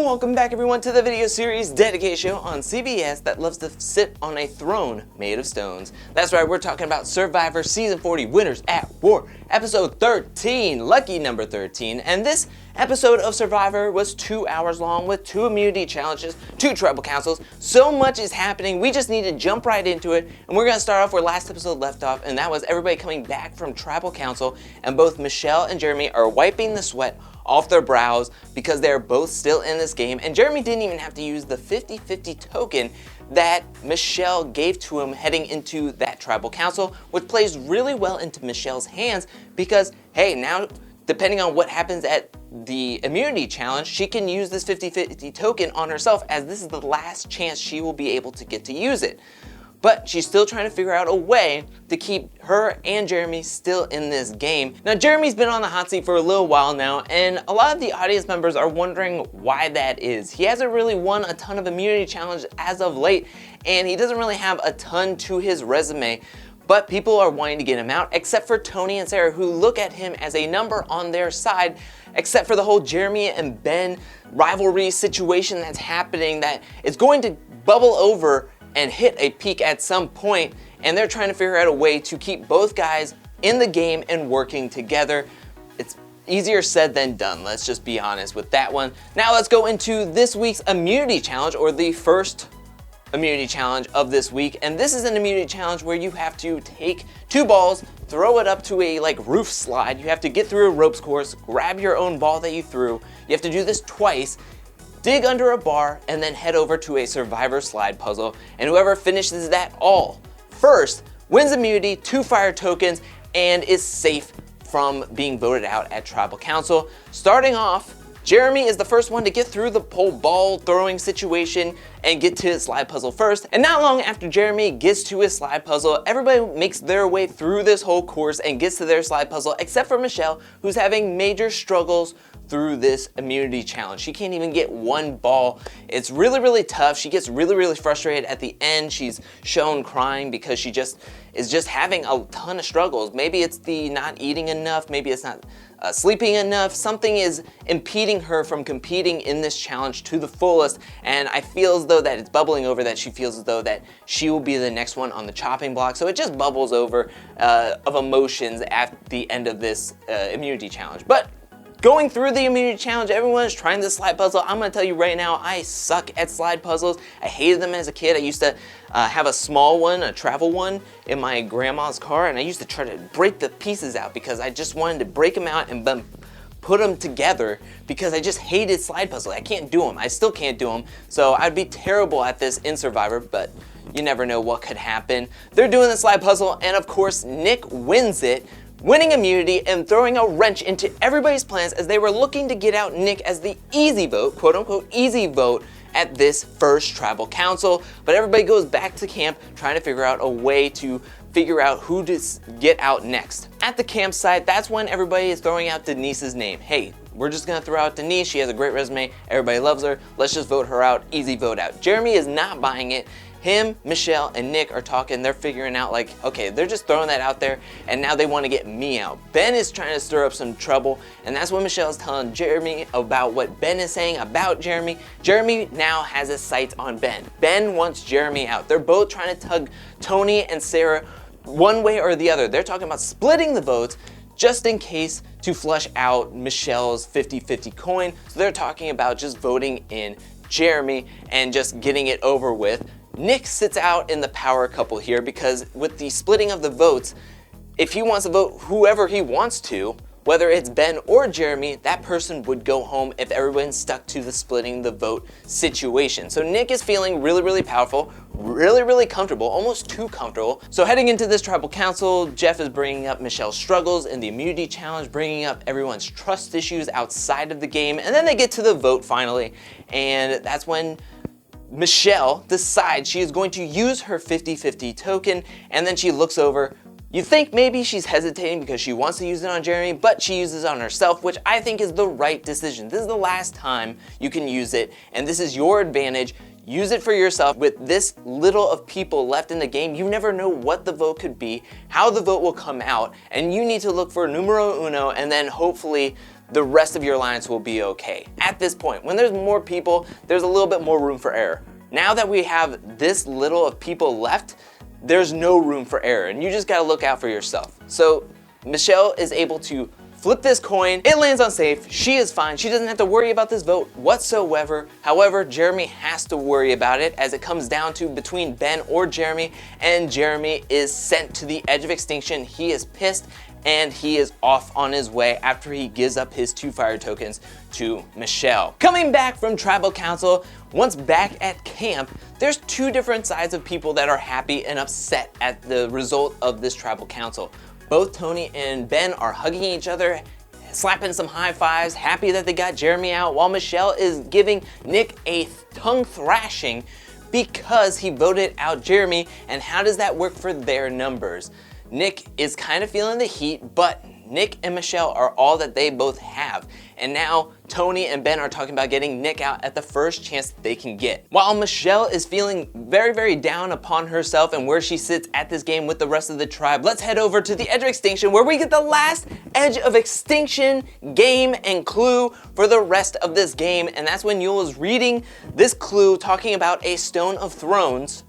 welcome back everyone to the video series dedicated show on CBS that loves to sit on a throne made of stones. That's right, we're talking about Survivor Season 40 Winners at War, Episode 13, lucky number 13. And this episode of Survivor was 2 hours long with 2 immunity challenges, 2 tribal councils. So much is happening, we just need to jump right into it. And we're gonna start off where last episode left off, and that was everybody coming back from tribal council, and both Michele and Jeremy are wiping the sweat off their brows because they're both still in this game. And Jeremy didn't even have to use the 50-50 token that Michele gave to him heading into that tribal council, which plays really well into Michele's hands because, hey, now depending on what happens at the immunity challenge, she can use this 50-50 token on herself, as this is the last chance she will be able to get to use it. But she's still trying to figure out a way to keep her and Jeremy still in this game. Now, Jeremy's been on the hot seat for a little while now, and a lot of the audience members are wondering why that is. He hasn't really won a ton of immunity challenges as of late, and he doesn't really have a ton to his resume, but people are wanting to get him out, except for Tony and Sarah, who look at him as a number on their side, except for the whole Jeremy and Ben rivalry situation that's happening that is going to bubble over and hit a peak at some point, and they're trying to figure out a way to keep both guys in the game and working together. It's easier said than done, let's just be honest with that one. Now let's go into this week's immunity challenge, or the first immunity challenge of this week. And this is an immunity challenge where you have to take 2 balls, throw it up to a roof slide. You have to get through a ropes course, grab your own ball that you threw. You have to do this twice, dig under a bar, and then head over to a survivor slide puzzle. And whoever finishes that all first wins immunity, 2 fire tokens, and is safe from being voted out at tribal council. Starting off, Jeremy is the first one to get through the pole ball throwing situation and get to his slide puzzle first. And not long after Jeremy gets to his slide puzzle, everybody makes their way through this whole course and gets to their slide puzzle, except for Michele, who's having major struggles through this immunity challenge. She can't even get 1 ball. It's really, really tough. She gets really, really frustrated at the end. She's shown crying because she is just having a ton of struggles. Maybe it's the not eating enough, maybe it's not sleeping enough. Something is impeding her from competing in this challenge to the fullest, and I feel as though that it's bubbling over, that she feels as though that she will be the next one on the chopping block. So it just bubbles over of emotions at the end of this immunity challenge. But going through the immunity challenge, everyone is trying this slide puzzle. I'm gonna tell you right now, I suck at slide puzzles. I hated them as a kid. I used to have a small one, a travel one, in my grandma's car, and I used to try to break the pieces out because I just wanted to break them out and then put them together because I just hated slide puzzles. I can't do them. I still can't do them. So I'd be terrible at this in Survivor, but you never know what could happen. They're doing the slide puzzle, and of course, Nick wins it, winning immunity and throwing a wrench into everybody's plans as they were looking to get out Nick as the easy vote, quote unquote easy vote, at this first tribal council. But everybody goes back to camp trying to figure out a way to figure out who to get out next. At the campsite, that's when everybody is throwing out Denise's name. Hey, we're just gonna throw out Denise, she has a great resume, everybody loves her, let's just vote her out, easy vote out. Jeremy is not buying it. Him, Michele, and Nick are talking, they're figuring out okay, they're just throwing that out there, and now they want to get me out. Ben is trying to stir up some trouble, and that's when Michele is telling Jeremy about what Ben is saying about Jeremy. Jeremy now has his sights on Ben. Ben wants Jeremy out. They're both trying to tug Tony and Sarah one way or the other. They're talking about splitting the votes just in case to flush out Michele's 50-50 coin. So they're talking about just voting in Jeremy and just getting it over with. Nick sits out in the power couple here because with the splitting of the votes, if he wants to vote whoever he wants to, whether it's Ben or Jeremy, that person would go home if everyone's stuck to the splitting the vote situation. So Nick is feeling really, really powerful, really, really comfortable, almost too comfortable. So heading into this tribal council, Jeff is bringing up Michele's struggles in the immunity challenge, bringing up everyone's trust issues outside of the game, and then they get to the vote finally, and that's when Michele decides she is going to use her 50-50 token, and then she looks over. You think maybe she's hesitating because she wants to use it on Jeremy, but she uses it on herself, which I think is the right decision. This is the last time you can use it, and this is your advantage. Use it for yourself. With this little of people left in the game, you never know what the vote could be, how the vote will come out, and you need to look for numero uno, and then hopefully the rest of your alliance will be okay. At this point, when there's more people, there's a little bit more room for error. Now that we have this little of people left, there's no room for error, and you just gotta look out for yourself. So Michele is able to flip this coin, it lands on safe, she is fine, she doesn't have to worry about this vote whatsoever. However, Jeremy has to worry about it as it comes down to between Ben or Jeremy, and Jeremy is sent to the Edge of Extinction. He is pissed and he is off on his way after he gives up his 2 fire tokens to Michele. Coming back from Tribal Council, once back at camp, there's 2 different sides of people that are happy and upset at the result of this Tribal Council. Both Tony and Ben are hugging each other, slapping some high fives, happy that they got Jeremy out, while Michele is giving Nick a tongue thrashing because he voted out Jeremy. And how does that work for their numbers? Nick is kind of feeling the heat, but Nick and Michele are all that they both have. And now Tony and Ben are talking about getting Nick out at the first chance that they can get. While Michele is feeling very, very down upon herself and where she sits at this game with the rest of the tribe, let's head over to the Edge of Extinction where we get the last Edge of Extinction game and clue for the rest of this game. And that's when Yule is reading this clue talking about a stone of thrones.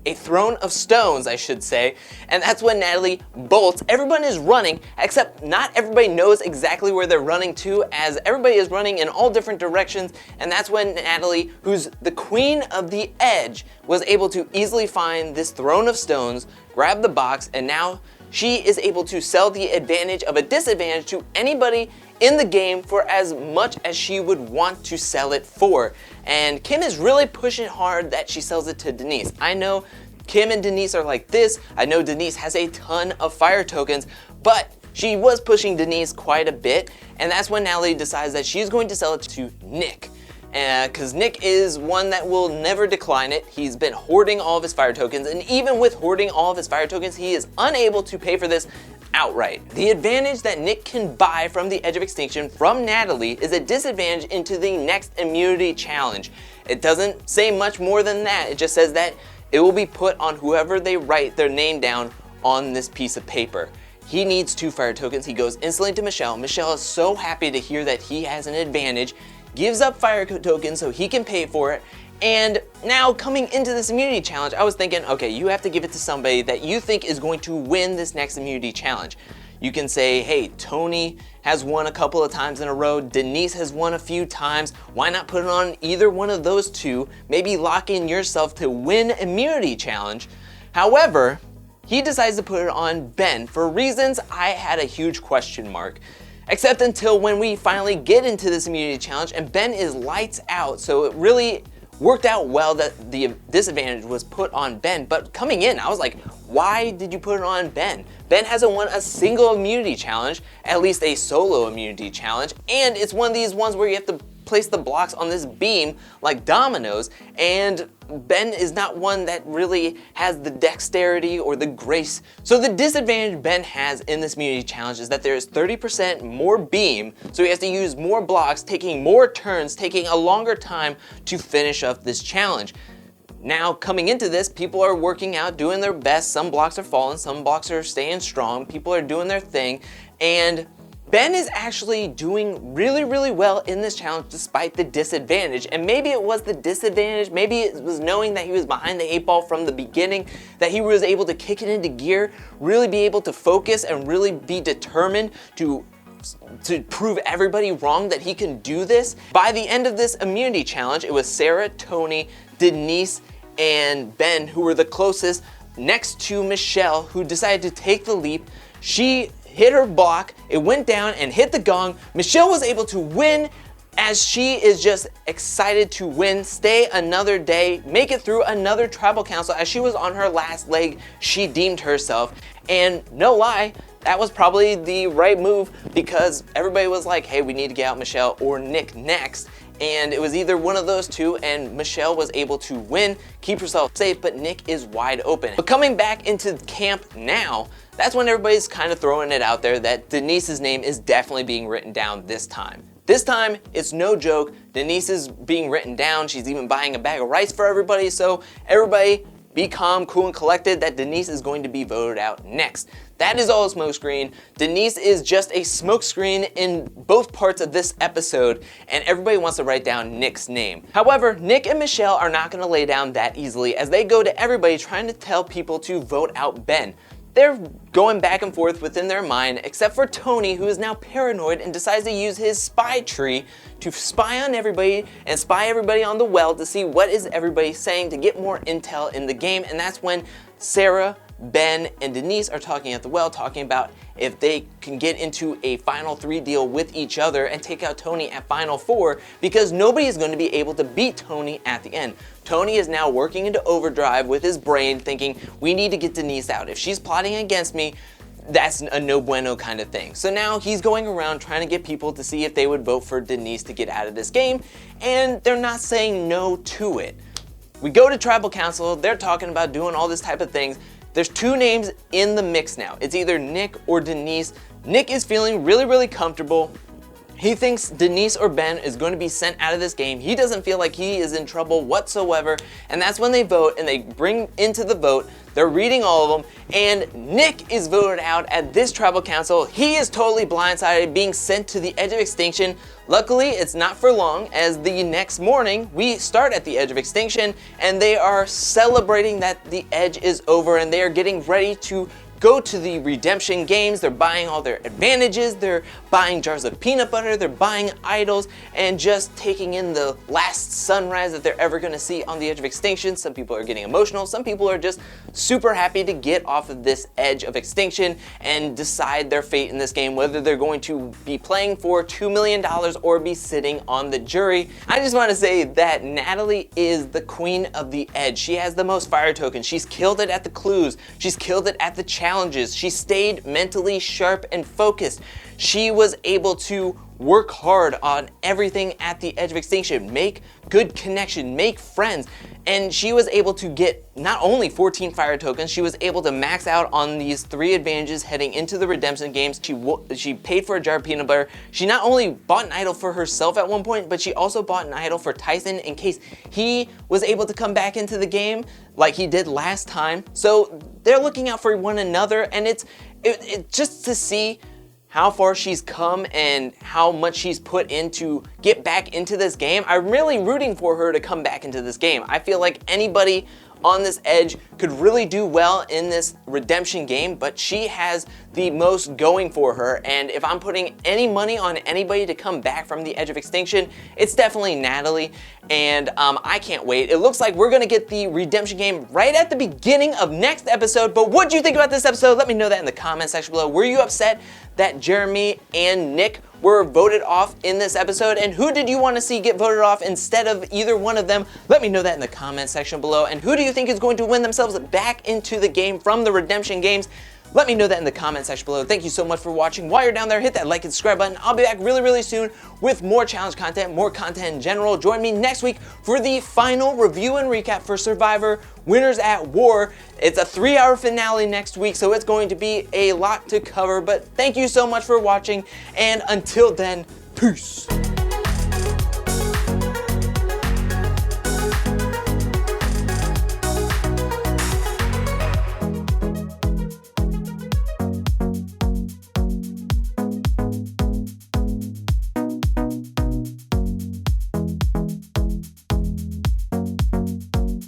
A throne of stones, I should say, and that's when Natalie bolts. Everyone is running, except not everybody knows exactly where they're running to, as everybody is running in all different directions, and that's when Natalie, who's the queen of the Edge, was able to easily find this throne of stones, grab the box, and now she is able to sell the advantage of a disadvantage to anybody in the game for as much as she would want to sell it for. And Kim is really pushing hard that she sells it to Denise. I know Kim and Denise are like this. I know Denise has a ton of fire tokens, but she was pushing Denise quite a bit. And that's when Natalie decides that she's going to sell it to Nick. Because Nick is one that will never decline it. He's been hoarding all of his fire tokens, and even with hoarding all of his fire tokens, he is unable to pay for this outright. The advantage that Nick can buy from the Edge of Extinction from Natalie is a disadvantage into the next immunity challenge. It doesn't say much more than that. It just says that it will be put on whoever they write their name down on this piece of paper. He needs 2 fire tokens. He goes instantly to Michele. Michele is so happy to hear that he has an advantage, gives up fire tokens so he can pay for it. And now coming into this immunity challenge, I was thinking, okay, you have to give it to somebody that you think is going to win this next immunity challenge. You can say, hey, Tony has won a couple of times in a row, Denise has won a few times. Why not put it on either one of those 2? Maybe lock in yourself to win immunity challenge. However, he decides to put it on Ben for reasons I had a huge question mark. Except until when we finally get into this immunity challenge and Ben is lights out, so it really worked out well that the disadvantage was put on Ben. But coming in, I was like, why did you put it on Ben? Ben hasn't won a single immunity challenge, at least a solo immunity challenge, and it's one of these ones where you have to place the blocks on this beam like dominoes, and Ben is not one that really has the dexterity or the grace. So the disadvantage Ben has in this immunity challenge is that there is 30% more beam, so he has to use more blocks, taking more turns, taking a longer time to finish up this challenge. Now coming into this, people are working out, doing their best. Some blocks are falling, some blocks are staying strong, people are doing their thing, and Ben is actually doing really, really well in this challenge despite the disadvantage. And maybe it was the disadvantage, maybe it was knowing that he was behind the 8 ball from the beginning, that he was able to kick it into gear, really be able to focus and really be determined to prove everybody wrong that he can do this. By the end of this immunity challenge, it was Sarah, Tony, Denise, and Ben who were the closest, next to Michele, who decided to take the leap. She hit her block, it went down and hit the gong. Michele was able to win, as she is just excited to win, stay another day, make it through another tribal council. As she was on her last leg, she deemed herself, and no lie, that was probably the right move, because everybody was like, hey, we need to get out Michele or Nick next. And it was either one of those 2, and Michele was able to win, keep herself safe, but Nick is wide open. But coming back into camp now, that's when everybody's kind of throwing it out there that Denise's name is definitely being written down this time. This time, it's no joke. Denise is being written down. She's even buying a bag of rice for everybody, so everybody be calm, cool, and collected, that Denise is going to be voted out next. That is all a smokescreen. Denise is just a smokescreen in both parts of this episode, and everybody wants to write down Nick's name. However, Nick and Michele are not going to lay down that easily as they go to everybody trying to tell people to vote out Ben. They're going back and forth within their mind, except for Tony, who is now paranoid and decides to use his spy tree to spy on everybody and spy everybody on the well to see what is everybody saying to get more intel in the game. And that's when Sarah, Ben, and Denise are talking at the well, talking about if they can get into a final 3 deal with each other and take out Tony at final 4, because nobody is going to be able to beat Tony at the end. Tony is now working into overdrive with his brain, thinking, we need to get Denise out. If she's plotting against me, that's a no bueno kind of thing. So now he's going around trying to get people to see if they would vote for Denise to get out of this game, and they're not saying no to it. We go to tribal council, they're talking about doing all this type of things. There's 2 names in the mix now. It's either Nick or Denise. Nick is feeling really, really comfortable. He thinks Denise or Ben is going to be sent out of this game. He doesn't feel like he is in trouble whatsoever. And that's when they vote and they bring into the vote. They're reading all of them, and Nick is voted out at this tribal council. He is totally blindsided, being sent to the Edge of Extinction. Luckily, it's not for long, as the next morning, we start at the Edge of Extinction, and they are celebrating that the Edge is over, and they are getting ready to go to the redemption games. They're buying all their advantages, they're buying jars of peanut butter, they're buying idols, and just taking in the last sunrise that they're ever gonna see on the Edge of Extinction. Some people are getting emotional, some people are just super happy to get off of this Edge of Extinction and decide their fate in this game, whether they're going to be playing for $2 million or be sitting on the jury. I just wanna say that Natalie is the queen of the Edge. She has the most fire tokens. She's killed it at the clues. She's killed it at the challenges. She stayed mentally sharp and focused. She was able to work hard on everything at the Edge of Extinction, make good connection, make friends, and she was able to get not only 14 fire tokens, she was able to max out on these 3 advantages heading into the redemption games. She paid for a jar of peanut butter. She not only bought an idol for herself at one point, but she also bought an idol for Tyson in case he was able to come back into the game like he did last time. So they're looking out for one another, and it's just to see how far she's come and how much she's put in to get back into this game. I'm really rooting for her to come back into this game. I feel like anybody on this Edge could really do well in this redemption game, but she has the most going for her, and if I'm putting any money on anybody to come back from the Edge of Extinction, it's definitely Natalie, and I can't wait. It looks like we're gonna get the redemption game right at the beginning of next episode, but what do you think about this episode? Let me know that in the comment section below. Were you upset that Jeremy and Nick were voted off in this episode, and who did you want to see get voted off instead of either one of them? Let me know that in the comment section below. And who do you think is going to win themselves back into the game from the redemption games? Let me know that in the comment section below. Thank you so much for watching. While you're down there, hit that like and subscribe button. I'll be back really, really soon with more challenge content, more content in general. Join me next week for the final review and recap for Survivor Winners at War. It's a 3-hour finale next week, so it's going to be a lot to cover. But thank you so much for watching, and until then, peace.